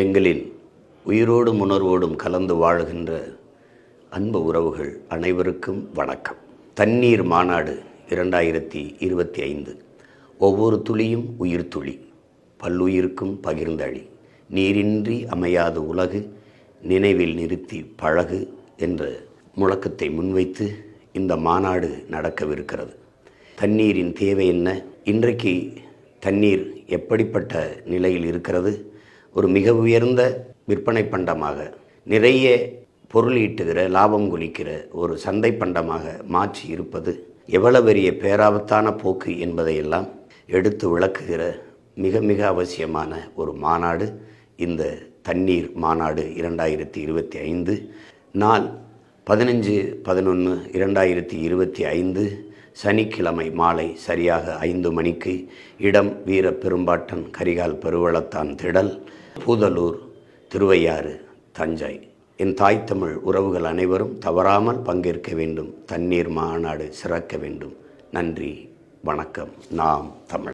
எங்களில் உயிரோடும் உணர்வோடும் கலந்து வாழுகின்ற அன்பு உறவுகள் அனைவருக்கும் வணக்கம். தண்ணீர் மாநாடு 2025. ஒவ்வொரு துளியும் உயிர் துளி, பல்லுயிருக்கும் பகிர்ந்தளி, நீரின்றி அமையாது உலகு, நினைவில் நிறுத்தி பழகு என்ற முழக்கத்தை முன்வைத்து இந்த மாநாடு நடக்கவிருக்கிறது. தண்ணீரின் தேவை என்ன? இன்றைக்கு தண்ணீர் எப்படிப்பட்ட நிலையில் இருக்கிறது? ஒரு மிக உயர்ந்த விற்பனை பண்டமாக, நிறைய பொருள் ஈட்டுகிற, லாபம் குளிக்கிற ஒரு சந்தை பண்டமாக மாற்றி இருப்பது எவ்வளவு பெரிய பேராபத்தான போக்கு என்பதையெல்லாம் எடுத்து விளக்குகிற மிக மிக அவசியமான ஒரு மாநாடு இந்த தண்ணீர் மாநாடு 2025. நாள் 15/11/2025 சனிக்கிழமை மாலை சரியாக 5 மணிக்கு. இடம் வீர பெரும்பாட்டன் கரிகால் பெருவளத்தான் திடல், பூதலூர், திருவையாறு, தஞ்சை. என் தாய் தமிழ் உறவுகள் அனைவரும் தவறாமல் பங்கேற்க வேண்டும். தண்ணீர் மாநாடு சிறக்க வேண்டும். நன்றி, வணக்கம். நாம் தமிழ்.